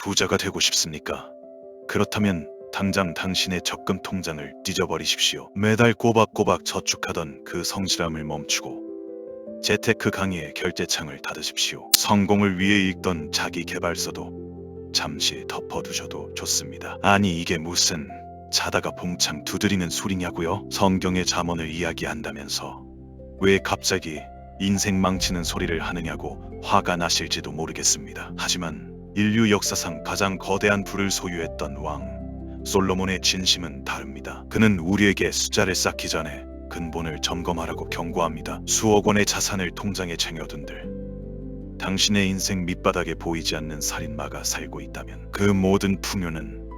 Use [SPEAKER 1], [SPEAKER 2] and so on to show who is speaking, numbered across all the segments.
[SPEAKER 1] 부자가 되고 싶습니까? 그렇다면 당장 당신의 적금 통장을 찢어버리십시오. 매달 꼬박꼬박 저축하던 그 성실함을 멈추고 재테크 강의의 결제창을 닫으십시오. 성공을 위해 읽던 자기계발서도 잠시 덮어두셔도 좋습니다. 아니 이게 무슨 자다가 봉창 두드리는 소리냐고요? 성경의 잠언을 이야기한다면서 왜 갑자기 인생 망치는 소리를 하느냐고 화가 나실지도 모르겠습니다. 하지만 인류 역사상 가장 거대한 부를 소유했던 왕 솔로몬의 진심은 다릅니다. 그는 우리에게 숫자를 쌓기 전에 근본을 점검하라고 경고합니다. 수억 원의 자산을 통장에 쟁여둔들 당신의 인생 밑바닥에 보이지 않는 살인마가 살고 있다면 그 모든 풍요는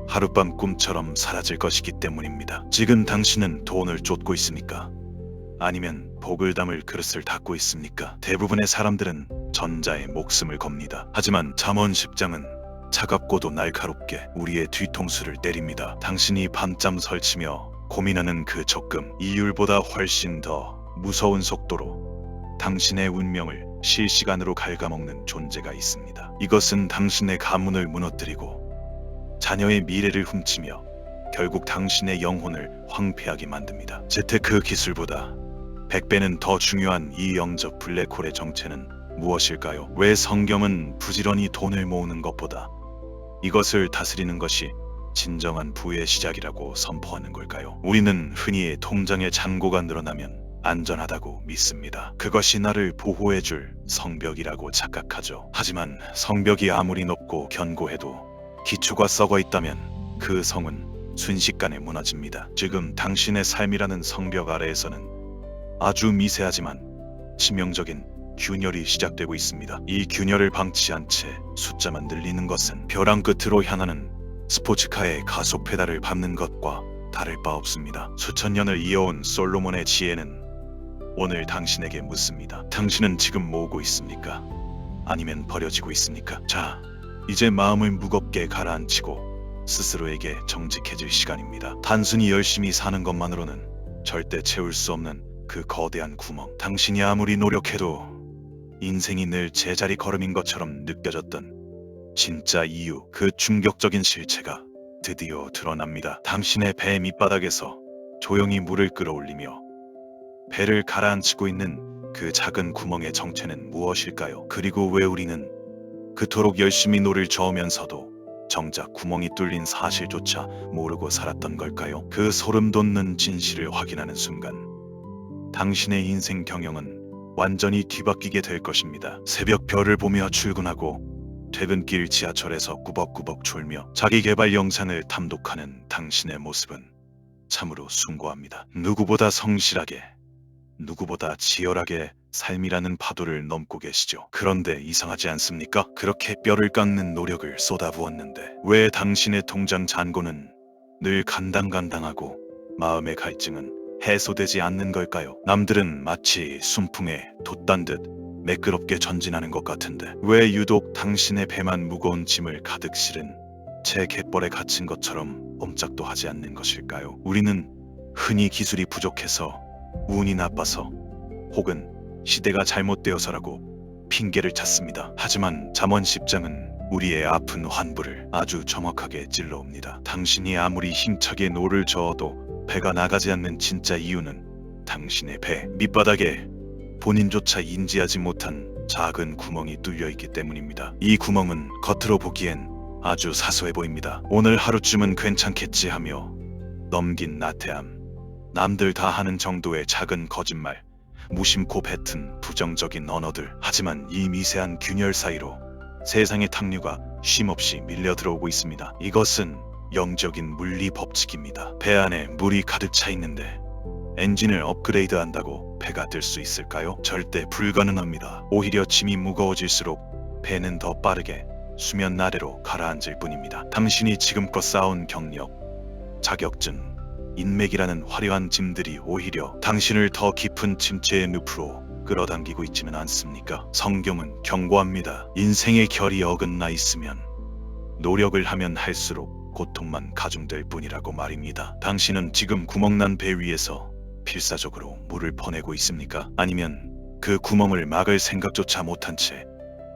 [SPEAKER 1] 하룻밤 꿈처럼 사라질 것이기 때문입니다. 지금 당신은 돈을 쫓고 있습니까? 아니면 복을 담을 그릇을 닫고 있습니까? 대부분의 사람들은 전자에 목숨을 겁니다. 하지만 잠언 10장은 차갑고도 날카롭게 우리의 뒤통수를 때립니다. 당신이 밤잠 설치며 고민하는 그 적금, 이율보다 훨씬 더 무서운 속도로 당신의 운명을 실시간으로 갉아먹는 존재가 있습니다. 이것은 당신의 가문을 무너뜨리고 자녀의 미래를 훔치며 결국 당신의 영혼을 황폐하게 만듭니다. 재테크 기술보다 100배는 더 중요한 이 영적 블랙홀의 정체는 무엇일까요? 왜 성경은 부지런히 돈을 모으는 것보다 이것을 다스리는 것이 진정한 부의 시작이라고 선포하는 걸까요? 우리는 흔히 통장의 잔고가 늘어나면 안전하다고 믿습니다. 그것이 나를 보호해줄 성벽이라고 착각하죠. 하지만 성벽이 아무리 높고 견고해도 기초가 썩어 있다면 그 성은 순식간에 무너집니다. 지금 당신의 삶이라는 성벽 아래에서는 아주 미세하지만 치명적인 균열이 시작되고 있습니다. 이 균열을 방치한 채 숫자만 늘리는 것은 벼랑 끝으로 향하는 스포츠카의 가속 페달을 밟는 것과 다를 바 없습니다. 수천 년을 이어온 솔로몬의 지혜는 오늘 당신에게 묻습니다. 당신은 지금 모으고 있습니까? 아니면 버려지고 있습니까? 자, 이제 마음을 무겁게 가라앉히고 스스로에게 정직해질 시간입니다. 단순히 열심히 사는 것만으로는 절대 채울 수 없는 그 거대한 구멍. 당신이 아무리 노력해도 인생이 늘 제자리 걸음인 것처럼 느껴졌던 진짜 이유, 그 충격적인 실체가 드디어 드러납니다. 당신의 배 밑바닥에서 조용히 물을 끌어올리며 배를 가라앉히고 있는 그 작은 구멍의 정체는 무엇일까요? 그리고 왜 우리는 그토록 열심히 노를 저으면서도 정작 구멍이 뚫린 사실조차 모르고 살았던 걸까요? 그 소름 돋는 진실을 확인하는 순간 당신의 인생 경영은 완전히 뒤바뀌게 될 것입니다. 새벽 별을 보며 출근하고 퇴근길 지하철에서 꾸벅꾸벅 졸며 자기계발 영상을 탐독하는 당신의 모습은 참으로 숭고합니다. 누구보다 성실하게, 누구보다 치열하게 삶이라는 파도를 넘고 계시죠. 그런데 이상하지 않습니까? 그렇게 뼈를 깎는 노력을 쏟아부었는데 왜 당신의 통장 잔고는 늘 간당간당하고 마음의 갈증은 해소되지 않는 걸까요? 남들은 마치 순풍에 돛단 듯 매끄럽게 전진하는 것 같은데 왜 유독 당신의 배만 무거운 짐을 가득 실은 제 갯벌에 갇힌 것처럼 꼼짝도 하지 않는 것일까요? 우리는 흔히 기술이 부족해서, 운이 나빠서, 혹은 시대가 잘못되어서라고 핑계를 찾습니다. 하지만 잠언 10장은 우리의 아픈 환부를 아주 정확하게 찔러옵니다. 당신이 아무리 힘차게 노를 저어도 배가 나가지 않는 진짜 이유는 당신의 배 밑바닥에 본인조차 인지하지 못한 작은 구멍이 뚫려 있기 때문입니다. 이 구멍은 겉으로 보기엔 아주 사소해 보입니다. 오늘 하루쯤은 괜찮겠지 하며 넘긴 나태함, 남들 다 하는 정도의 작은 거짓말, 무심코 뱉은 부정적인 언어들. 하지만 이 미세한 균열 사이로 세상의 탕류가 쉼없이 밀려 들어오고 있습니다. 이것은 영적인 물리 법칙입니다. 배 안에 물이 가득 차 있는데 엔진을 업그레이드 한다고 배가 뜰 수 있을까요? 절대 불가능합니다. 오히려 짐이 무거워질수록 배는 더 빠르게 수면 아래로 가라앉을 뿐입니다. 당신이 지금껏 쌓아온 경력, 자격증, 인맥이라는 화려한 짐들이 오히려 당신을 더 깊은 침체의 늪으로 끌어당기고 있지는 않습니까? 성경은 경고합니다. 인생의 결이 어긋나 있으면 노력을 하면 할수록 고통만 가중될 뿐이라고 말입니다. 당신은 지금 구멍난 배 위에서 필사적으로 물을 퍼내고 있습니까? 아니면 그 구멍을 막을 생각조차 못한 채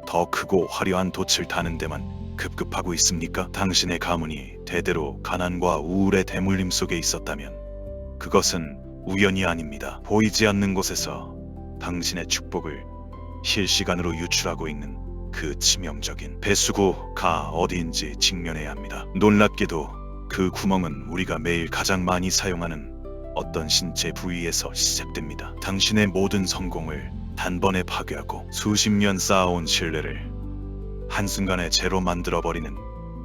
[SPEAKER 1] 더 크고 화려한 돛을 다는 데만 급급하고 있습니까? 당신의 가문이 대대로 가난과 우울의 대물림 속에 있었다면 그것은 우연이 아닙니다. 보이지 않는 곳에서 당신의 축복을 실시간으로 유출하고 있는 그 치명적인 배수구가 어디인지 직면해야 합니다. 놀랍게도 그 구멍은 우리가 매일 가장 많이 사용하는 어떤 신체 부위에서 시작됩니다. 당신의 모든 성공을 단번에 파괴하고 수십 년 쌓아온 신뢰를 한순간에 제로 만들어버리는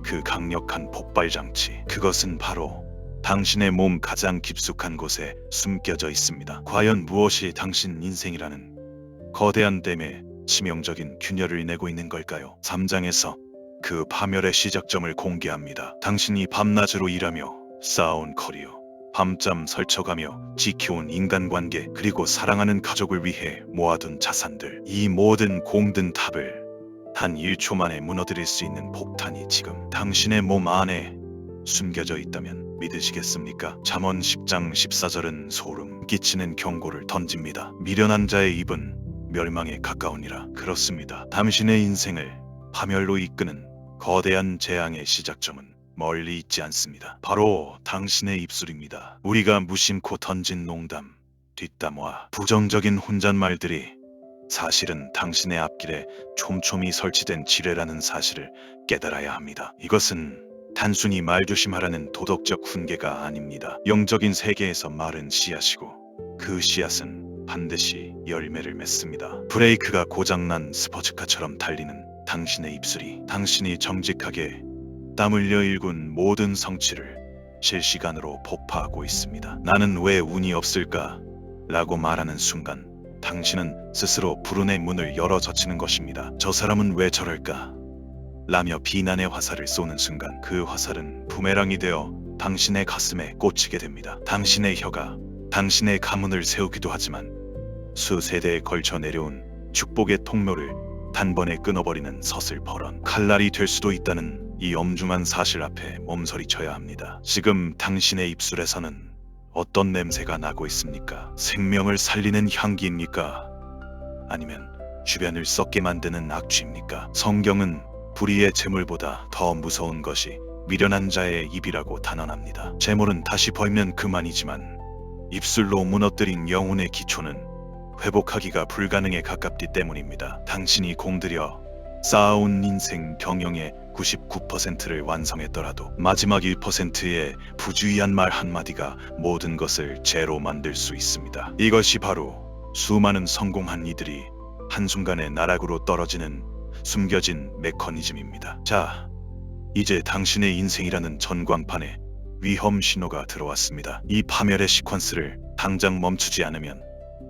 [SPEAKER 1] 그 강력한 폭발장치. 그것은 바로 당신의 몸 가장 깊숙한 곳에 숨겨져 있습니다. 과연 무엇이 당신 인생이라는 거대한 댐에 치명적인 균열을 내고 있는 걸까요? 3장에서 그 파멸의 시작점을 공개합니다. 당신이 밤낮으로 일하며 쌓아온 커리어, 밤잠 설쳐가며 지켜온 인간관계, 그리고 사랑하는 가족을 위해 모아둔 자산들, 이 모든 공든 탑을 단 1초 만에 무너뜨릴 수 있는 폭탄이 지금 당신의 몸 안에 숨겨져 있다면 믿으시겠습니까? 잠언 10장 14절은 소름 끼치는 경고를 던집니다. 미련한 자의 입은 멸망에 가까우니라. 그렇습니다. 당신의 인생을 파멸로 이끄는 거대한 재앙의 시작점은 멀리 있지 않습니다. 바로 당신의 입술입니다. 우리가 무심코 던진 농담, 뒷담화, 부정적인 혼잣말들이 사실은 당신의 앞길에 촘촘히 설치된 지뢰라는 사실을 깨달아야 합니다. 이것은 단순히 말조심하라는 도덕적 훈계가 아닙니다. 영적인 세계에서 마른 씨앗이고 그 씨앗은 반드시 열매를 맺습니다. 브레이크가 고장난 스포츠카처럼 달리는 당신의 입술이 당신이 정직하게 땀 흘려 일군 모든 성취를 실시간으로 폭파하고 있습니다. 나는 왜 운이 없을까? 라고 말하는 순간 당신은 스스로 불운의 문을 열어 젖히는 것입니다. 저 사람은 왜 저럴까? 라며 비난의 화살을 쏘는 순간 그 화살은 부메랑이 되어 당신의 가슴에 꽂히게 됩니다. 당신의 혀가 당신의 가문을 세우기도 하지만 수세대에 걸쳐 내려온 축복의 통로를 단번에 끊어버리는 서슬퍼런 칼날이 될 수도 있다는 이 엄중한 사실 앞에 몸서리쳐야 합니다. 지금 당신의 입술에서는 어떤 냄새가 나고 있습니까? 생명을 살리는 향기입니까? 아니면 주변을 썩게 만드는 악취입니까? 성경은 불의의 재물보다 더 무서운 것이 미련한 자의 입이라고 단언합니다. 재물은 다시 벌면 그만이지만 입술로 무너뜨린 영혼의 기초는 회복하기가 불가능에 가깝기 때문입니다. 당신이 공들여 쌓아온 인생 경영의 99%를 완성했더라도 마지막 1%의 부주의한 말 한마디가 모든 것을 제로 만들 수 있습니다. 이것이 바로 수많은 성공한 이들이 한순간에 나락으로 떨어지는 숨겨진 메커니즘입니다. 자, 이제 당신의 인생이라는 전광판에 위험 신호가 들어왔습니다. 이 파멸의 시퀀스를 당장 멈추지 않으면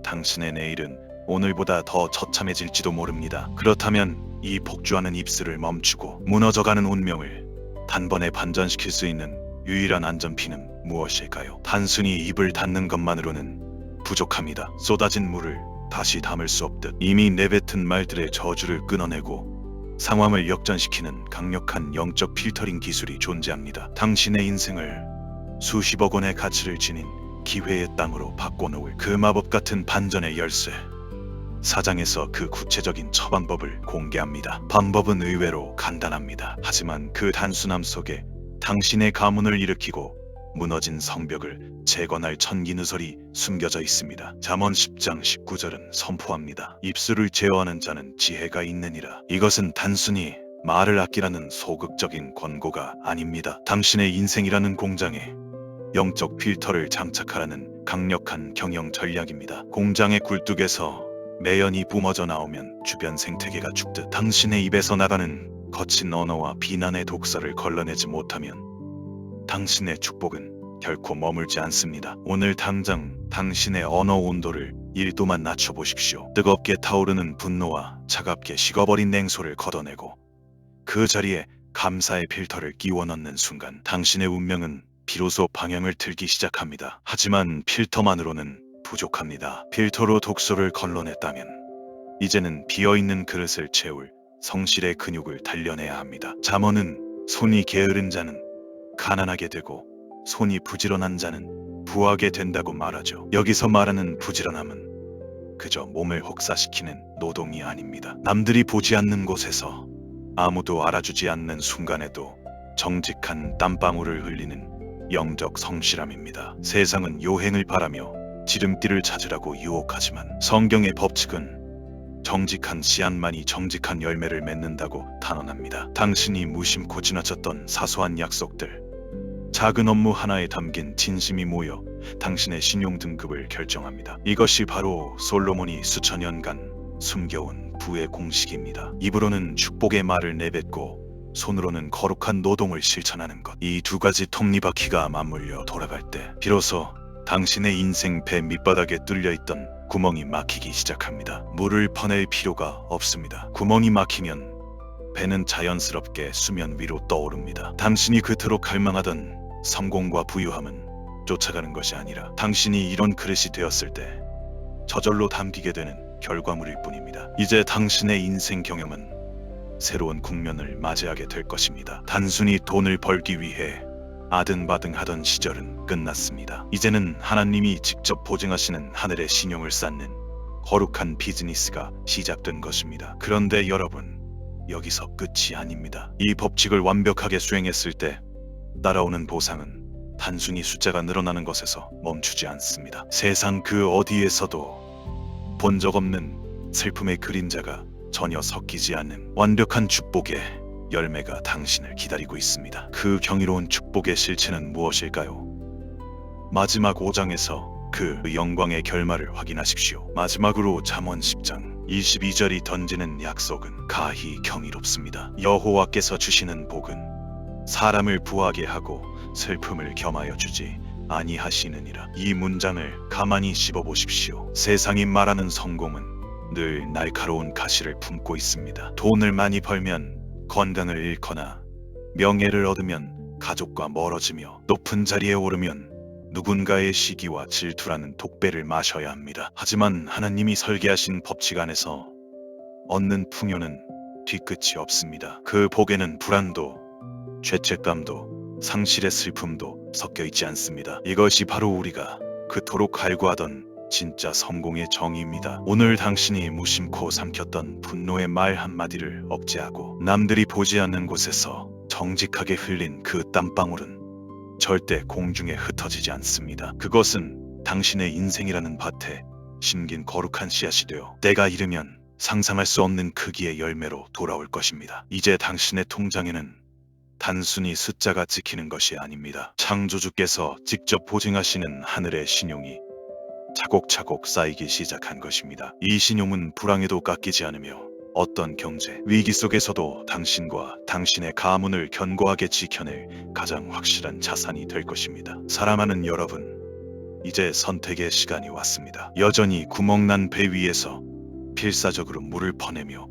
[SPEAKER 1] 당신의 내일은 오늘보다 더 처참해질지도 모릅니다. 그렇다면 이 폭주하는 입술을 멈추고 무너져가는 운명을 단번에 반전시킬 수 있는 유일한 안전피는 무엇일까요? 단순히 입을 닫는 것만으로는 부족합니다. 쏟아진 물을 다시 담을 수 없듯 이미 내뱉은 말들의 저주를 끊어내고 상황을 역전시키는 강력한 영적 필터링 기술이 존재합니다. 당신의 인생을 수십억 원의 가치를 지닌 기회의 땅으로 바꿔놓을 그 마법 같은 반전의 열쇠. 4장에서 그 구체적인 처방법을 공개합니다. 방법은 의외로 간단합니다. 하지만 그 단순함 속에 당신의 가문을 일으키고 무너진 성벽을 재건할 천기누설이 숨겨져 있습니다. 잠언 10장 19절은 선포합니다. 입술을 제어하는 자는 지혜가 있느니라. 이것은 단순히 말을 아끼라는 소극적인 권고가 아닙니다. 당신의 인생이라는 공장에 영적 필터를 장착하라는 강력한 경영 전략입니다. 공장의 굴뚝에서 매연이 뿜어져 나오면 주변 생태계가 죽듯 당신의 입에서 나가는 거친 언어와 비난의 독서를 걸러내지 못하면 당신의 축복은 결코 머물지 않습니다. 오늘 당장 당신의 언어 온도를 1도만 낮춰보십시오. 뜨겁게 타오르는 분노와 차갑게 식어버린 냉소를 걷어내고 그 자리에 감사의 필터를 끼워 넣는 순간 당신의 운명은 비로소 방향을 틀기 시작합니다. 하지만 필터만으로는 부족합니다. 필터로 독소를 걸러냈다면 이제는 비어있는 그릇을 채울 성실의 근육을 단련해야 합니다. 잠언은 손이 게으른 자는 가난하게 되고 손이 부지런한 자는 부하게 된다고 말하죠. 여기서 말하는 부지런함은 그저 몸을 혹사시키는 노동이 아닙니다. 남들이 보지 않는 곳에서 아무도 알아주지 않는 순간에도 정직한 땀방울을 흘리는 영적 성실함입니다. 세상은 요행을 바라며 지름길을 찾으라고 유혹하지만 성경의 법칙은 정직한 씨앗만이 정직한 열매를 맺는다고 단언합니다. 당신이 무심코 지나쳤던 사소한 약속들, 작은 업무 하나에 담긴 진심이 모여 당신의 신용 등급을 결정합니다. 이것이 바로 솔로몬이 수천 년간 숨겨온 부의 공식입니다. 입으로는 축복의 말을 내뱉고 손으로는 거룩한 노동을 실천하는 것. 이 두 가지 톱니바퀴가 맞물려 돌아갈 때 비로소 당신의 인생 배 밑바닥에 뚫려있던 구멍이 막히기 시작합니다. 물을 퍼낼 필요가 없습니다. 구멍이 막히면 배는 자연스럽게 수면 위로 떠오릅니다. 당신이 그토록 갈망하던 성공과 부유함은 쫓아가는 것이 아니라 당신이 이런 그릇이 되었을 때 저절로 담기게 되는 결과물일 뿐입니다. 이제 당신의 인생 경영은 새로운 국면을 맞이하게 될 것입니다. 단순히 돈을 벌기 위해 아등바등하던 시절은 끝났습니다. 이제는 하나님이 직접 보증하시는 하늘의 신용을 쌓는 거룩한 비즈니스가 시작된 것입니다. 그런데 여러분, 여기서 끝이 아닙니다. 이 법칙을 완벽하게 수행했을 때 따라오는 보상은 단순히 숫자가 늘어나는 것에서 멈추지 않습니다. 세상 그 어디에서도 본 적 없는 슬픔의 그림자가 전혀 섞이지 않는 완벽한 축복의 열매가 당신을 기다리고 있습니다. 그 경이로운 축복의 실체는 무엇일까요? 마지막 5장에서 그 영광의 결말을 확인하십시오. 마지막으로 잠언 10장 22절이 던지는 약속은 가히 경이롭습니다. 여호와께서 주시는 복은 사람을 부하게 하고 슬픔을 겸하여 주지 아니하시느니라. 이 문장을 가만히 씹어보십시오. 세상이 말하는 성공은 늘 날카로운 가시를 품고 있습니다. 돈을 많이 벌면 건강을 잃거나 명예를 얻으면 가족과 멀어지며 높은 자리에 오르면 누군가의 시기와 질투라는 독배를 마셔야 합니다. 하지만 하나님이 설계하신 법칙 안에서 얻는 풍요는 뒤끝이 없습니다. 그 복에는 불안도, 죄책감도, 상실의 슬픔도 섞여 있지 않습니다. 이것이 바로 우리가 그토록 갈구하던 진짜 성공의 정의입니다. 오늘 당신이 무심코 삼켰던 분노의 말 한마디를 억제하고 남들이 보지 않는 곳에서 정직하게 흘린 그 땀방울은 절대 공중에 흩어지지 않습니다. 그것은 당신의 인생이라는 밭에 심긴 거룩한 씨앗이 되어 때가 이르면 상상할 수 없는 크기의 열매로 돌아올 것입니다. 이제 당신의 통장에는 단순히 숫자가 찍히는 것이 아닙니다. 창조주께서 직접 보증하시는 하늘의 신용이 차곡차곡 쌓이기 시작한 것입니다. 이 신용은 불황에도 깎이지 않으며 어떤 경제 위기 속에서도 당신과 당신의 가문을 견고하게 지켜낼 가장 확실한 자산이 될 것입니다. 사랑하는 여러분, 이제 선택의 시간이 왔습니다. 여전히 구멍난 배 위에서 필사적으로 물을 퍼내며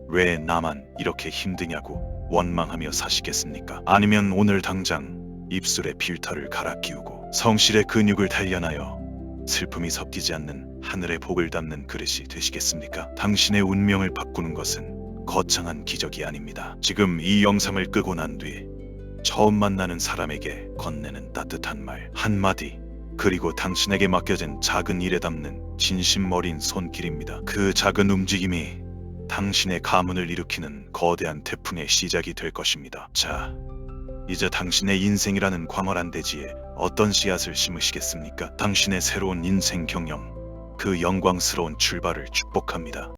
[SPEAKER 1] 왜 나만 이렇게 힘드냐고 원망하며 사시겠습니까? 아니면 오늘 당장 입술에 필터를 갈아 끼우고 성실의 근육을 단련하여 슬픔이 섞이지 않는 하늘의 복을 담는 그릇이 되시겠습니까? 당신의 운명을 바꾸는 것은 거창한 기적이 아닙니다. 지금 이 영상을 끄고 난 뒤 처음 만나는 사람에게 건네는 따뜻한 말 한마디, 그리고 당신에게 맡겨진 작은 일에 담는 진심 어린 손길입니다. 그 작은 움직임이 당신의 가문을 일으키는 거대한 태풍의 시작이 될 것입니다. 자, 이제 당신의 인생이라는 광활한 대지에 어떤 씨앗을 심으시겠습니까? 당신의 새로운 인생 경영, 그 영광스러운 출발을 축복합니다.